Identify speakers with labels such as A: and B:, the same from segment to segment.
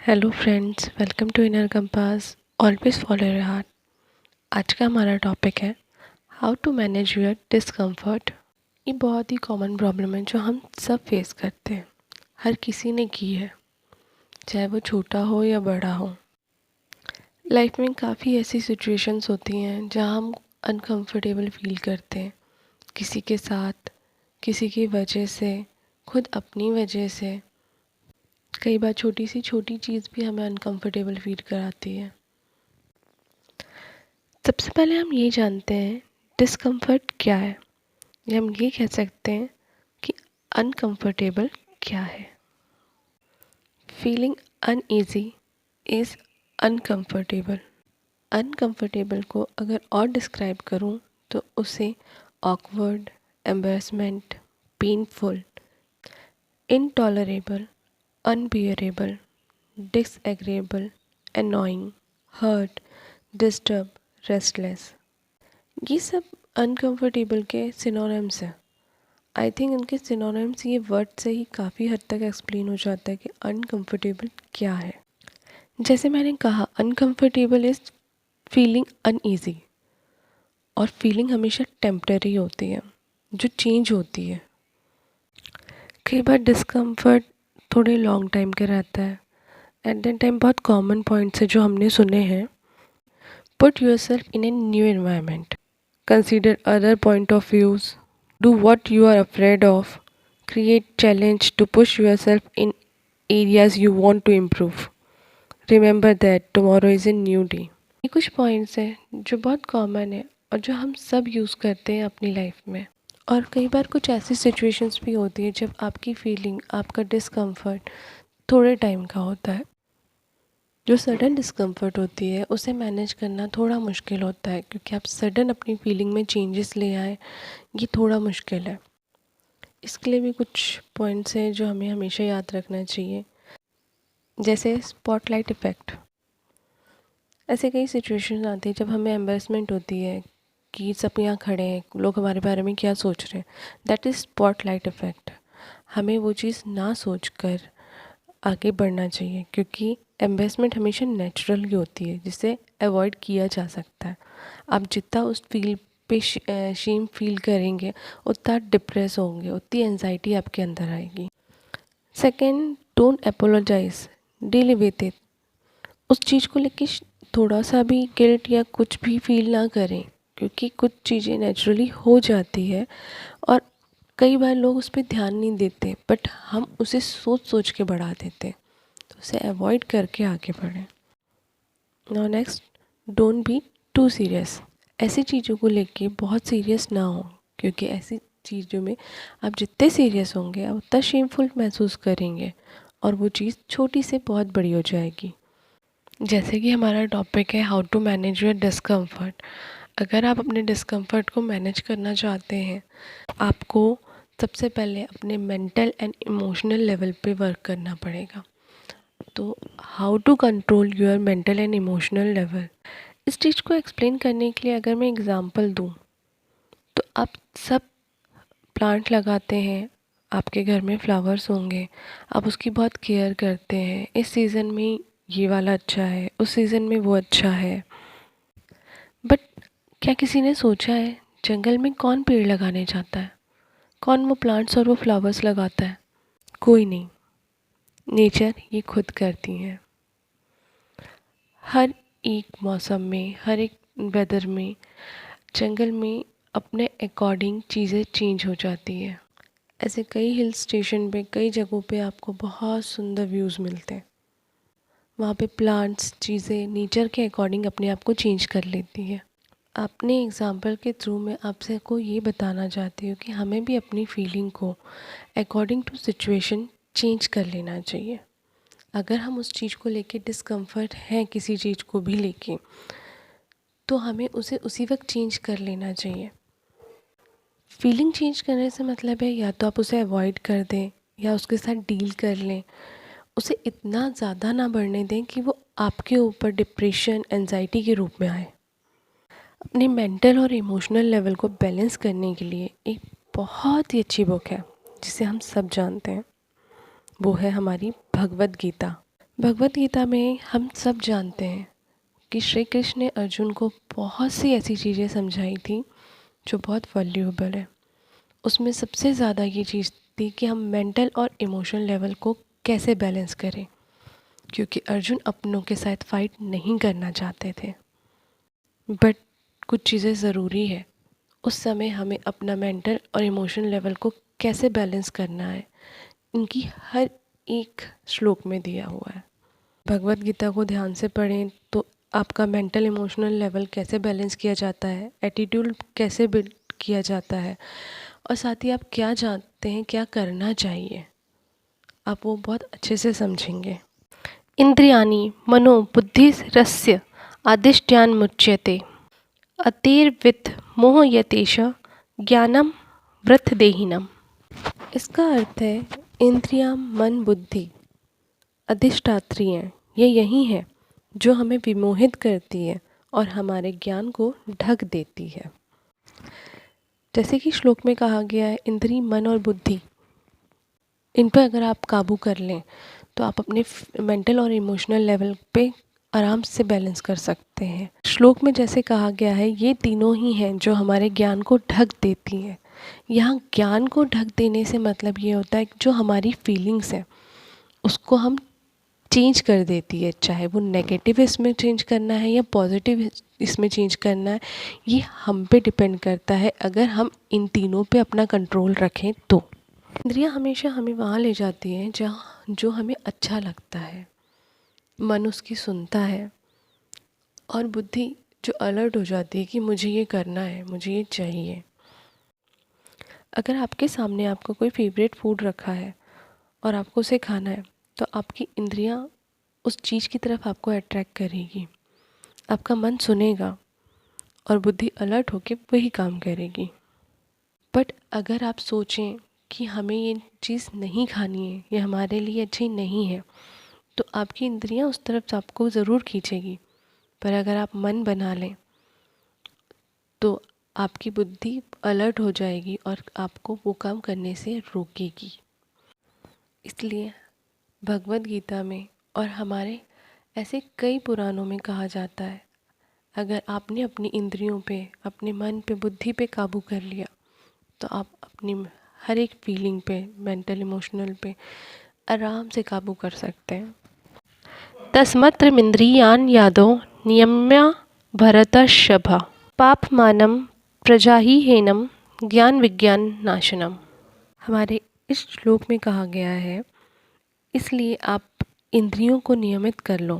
A: Hello friends, welcome to Inner Compass. Always follow your heart. आज का हमारा topic है how to manage your discomfort. ये बहुत ही कॉमन प्रॉब्लम है जो हम सब फेस करते हैं। हर किसी ने की है, चाहे वो छोटा हो या बड़ा हो। लाइफ में काफ़ी ऐसी सिचुएशंस होती हैं जहाँ हम अनकंफर्टेबल फील करते हैं, किसी के साथ, किसी की वजह से, खुद अपनी वजह से। कई बार छोटी सी छोटी चीज़ भी हमें अनकंफर्टेबल फील कराती है। सबसे पहले हम ये जानते हैं डिस्कम्फर्ट क्या है, या हम ये कह सकते हैं कि अनकंफर्टेबल क्या है। Feeling uneasy is uncomfortable. Uncomfortable को अगर और डिस्क्राइब करूँ तो उसे awkward, embarrassment, painful, intolerable, unbearable, disagreeable, annoying, hurt, disturb, restless, ये सब अनकंफर्टेबल के सिनोनिम्स हैं। आई थिंक इनके सिनोनिम्स ये वर्ड से ही काफ़ी हद तक एक्सप्लेन हो जाता है कि अनकंफर्टेबल क्या है। जैसे मैंने कहा, अनकंफर्टेबल इज़ फीलिंग अनईजी, और फीलिंग हमेशा टेम्परेरी होती है, जो चेंज होती है। कई बार डिस्कम्फर्ट थोड़े लॉन्ग टाइम का रहता है। एट दैट टाइम बहुत कॉमन पॉइंट्स है जो हमने सुने हैं। Put your self in a new environment, consider other point of views, do what you are afraid of, create challenge to push yourself in areas you want to improve. Remember that tomorrow is a new day. ये कुछ points हैं जो बहुत common है और जो हम सब यूज़ करते हैं अपनी लाइफ में। और कई बार कुछ ऐसी सिचुएशंस भी होती है जब आपकी फीलिंग, आपका डिस्कम्फर्ट थोड़े टाइम का होता है। जो सडन डिस्कम्फर्ट होती है उसे मैनेज करना थोड़ा मुश्किल होता है, क्योंकि आप सडन अपनी फीलिंग में चेंजेस ले आए, ये थोड़ा मुश्किल है। इसके लिए भी कुछ पॉइंट्स हैं जो हमें हमेशा याद रखना चाहिए, जैसे स्पॉटलाइट इफ़ेक्ट। ऐसे कई सिचुएशन आती है जब हमें एम्बैरेसमेंट होती है कि सब यहाँ खड़े हैं, लोग हमारे बारे में क्या सोच रहे हैं। That is spotlight effect. हमें वो चीज़ ना सोच कर आगे बढ़ना चाहिए, क्योंकि एम्बैरेसमेंट हमेशा नेचुरल ही होती है, जिसे अवॉइड किया जा सकता है। आप जितना उस फील पे शेम फील करेंगे, उतना डिप्रेस होंगे, उतनी एनजाइटी आपके अंदर आएगी। Second, don't apologise, deal with it. उस चीज़ को लेके थोड़ा सा भी गिल्ट या कुछ भी फील ना करें, क्योंकि कुछ चीज़ें नेचुरली हो जाती है और कई बार लोग उस पर ध्यान नहीं देते, बट हम उसे सोच सोच के बढ़ा देते। तो उसे अवॉइड करके आगे बढ़ें। Now next, don't be too serious. ऐसी चीज़ों को लेके बहुत सीरियस ना हो, क्योंकि ऐसी चीज़ों में आप जितने सीरियस होंगे आप उतना शेमफुल महसूस करेंगे, और वो चीज़ छोटी से बहुत बड़ी हो जाएगी। जैसे कि हमारा टॉपिक है how to manage your discomfort. अगर आप अपने डिस्कम्फर्ट को मैनेज करना चाहते हैं, आपको सबसे पहले अपने मेंटल एंड इमोशनल लेवल पे वर्क करना पड़ेगा। तो how to control your mental and emotional level, इस चीज़ को एक्सप्लेन करने के लिए अगर मैं एग्ज़ाम्पल दूँ, तो आप सब प्लांट लगाते हैं, आपके घर में फ्लावर्स होंगे, आप उसकी बहुत केयर करते हैं। इस सीज़न में ये वाला अच्छा है, उस सीज़न में वो अच्छा है। बट क्या किसी ने सोचा है जंगल में कौन पेड़ लगाने जाता है? कौन वो प्लांट्स और वो फ्लावर्स लगाता है? कोई नहीं। नेचर ये खुद करती है। हर एक मौसम में, हर एक वेदर में, जंगल में अपने अकॉर्डिंग चीज़ें चेंज हो जाती है। ऐसे कई हिल स्टेशन पे, कई जगहों पे आपको बहुत सुंदर व्यूज़ मिलते हैं। वहाँ पे प्लांट्स, चीज़ें नेचर के अकॉर्डिंग अपने आप को चेंज कर लेती है। अपने एग्ज़ाम्पल के थ्रू मैं आपसे को ये बताना चाहती हूँ कि हमें भी अपनी फीलिंग को अकॉर्डिंग टू सिचुएशन चेंज कर लेना चाहिए। अगर हम उस चीज़ को लेके डिस्कम्फर्ट हैं, किसी चीज़ को भी लेके, तो हमें उसे उसी वक्त चेंज कर लेना चाहिए। फीलिंग चेंज करने से मतलब है या तो आप उसे अवॉइड कर दें या उसके साथ डील कर लें। उसे इतना ज़्यादा ना बढ़ने दें कि वो आपके ऊपर डिप्रेशन, एंजाइटी के रूप में आए। अपने मेंटल और इमोशनल लेवल को बैलेंस करने के लिए एक बहुत ही अच्छी बुक है जिसे हम सब जानते हैं, वो है हमारी भगवद गीता। भगवत गीता में हम सब जानते हैं कि श्री कृष्ण ने अर्जुन को बहुत सी ऐसी चीज़ें समझाई थी जो बहुत वैल्यूएबल है। उसमें सबसे ज़्यादा ये चीज़ थी कि हम मेंटल और इमोशनल लेवल को कैसे बैलेंस करें, क्योंकि अर्जुन अपनों के साथ फाइट नहीं करना चाहते थे। बट कुछ चीज़ें ज़रूरी है, उस समय हमें अपना मेंटल और इमोशनल लेवल को कैसे बैलेंस करना है, इनकी हर एक श्लोक में दिया हुआ है। भगवत गीता को ध्यान से पढ़ें तो आपका मेंटल इमोशनल लेवल कैसे बैलेंस किया जाता है, एटीट्यूड कैसे बिल्ड किया जाता है, और साथ ही आप क्या जानते हैं, क्या करना चाहिए, आप वो बहुत अच्छे से समझेंगे। इंद्रियाणि मनो बुद्धिरस्य आदिष्ट्यान् मुच्यते अतिर्वित् मोहयतेष ज्ञानम वृथदेहिनम। इसका अर्थ है इंद्रियां, मन, बुद्धि अधिष्ठात्री हैं। ये यही है जो हमें विमोहित करती है और हमारे ज्ञान को ढक देती है। जैसे कि श्लोक में कहा गया है, इंद्री, मन और बुद्धि, इन पर अगर आप काबू कर लें तो आप अपने मेंटल और इमोशनल लेवल पे आराम से बैलेंस कर सकते हैं। श्लोक में जैसे कहा गया है, ये तीनों ही हैं जो हमारे ज्ञान को ढक देती हैं। यहाँ ज्ञान को ढक देने से मतलब ये होता है कि जो हमारी फीलिंग्स हैं उसको हम चेंज कर देती है, चाहे वो नेगेटिव इसमें चेंज करना है या पॉजिटिव इसमें चेंज करना है, ये हम पे डिपेंड करता है। अगर हम इन तीनों पे अपना कंट्रोल रखें तो इंद्रियां हमेशा हमें वहाँ ले जाती हैं जहाँ जो हमें अच्छा लगता है, मन उसकी सुनता है, और बुद्धि जो अलर्ट हो जाती है कि मुझे ये करना है, मुझे ये चाहिए। अगर आपके सामने आपका कोई फेवरेट फूड रखा है और आपको उसे खाना है तो आपकी इंद्रियां उस चीज़ की तरफ आपको अट्रैक्ट करेगी, आपका मन सुनेगा और बुद्धि अलर्ट होकर वही काम करेगी। बट अगर आप सोचें कि हमें ये चीज़ नहीं खानी है, ये हमारे लिए अच्छी नहीं है, तो आपकी इंद्रियां उस तरफ आपको ज़रूर खींचेगी। पर अगर आप मन बना लें तो आपकी बुद्धि अलर्ट हो जाएगी और आपको वो काम करने से रोकेगी। इसलिए भगवत गीता में और हमारे ऐसे कई पुराणों में कहा जाता है, अगर आपने अपनी इंद्रियों पे, अपने मन पे, बुद्धि पे काबू कर लिया तो आप अपनी हर एक फीलिंग पे, मेंटल इमोशनल पे आराम से काबू कर सकते हैं। तस्मत्त्रिमिन्द्रियान् यादो नियम्य भरतर्षभा पापमानं प्रजाहीहेनं ज्ञान विज्ञान नाशनम। हमारे इस श्लोक में कहा गया है, इसलिए आप इंद्रियों को नियमित कर लो,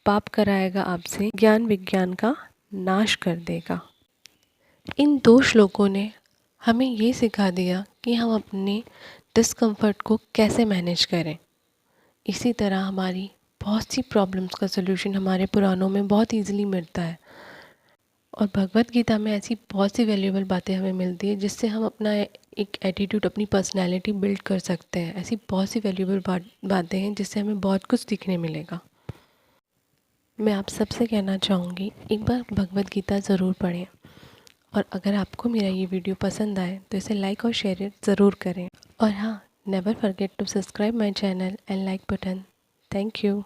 A: पाप कराएगा आपसे, ज्ञान विज्ञान का नाश कर देगा। इन दो श्लोकों ने हमें ये सिखा दिया कि हम अपने डिस्कम्फर्ट को कैसे मैनेज करें। इसी तरह हमारी बहुत सी प्रॉब्लम्स का सलूशन हमारे पुराणों में बहुत इजीली मिलता है, और भगवत गीता में ऐसी बहुत सी वैल्यूएबल बातें हमें मिलती है जिससे हम अपना एक एटीट्यूड, अपनी पर्सनैलिटी बिल्ड कर सकते हैं। ऐसी बहुत सी वैल्यूएबल बातें हैं जिससे हमें बहुत कुछ सीखने मिलेगा। मैं आप सबसे कहना चाहूँगी, एक बार भगवत गीता ज़रूर पढ़ें, और अगर आपको मेरा ये वीडियो पसंद आए तो इसे लाइक और शेयर ज़रूर करें। और हाँ, never forget to subscribe my channel and like button. Thank you.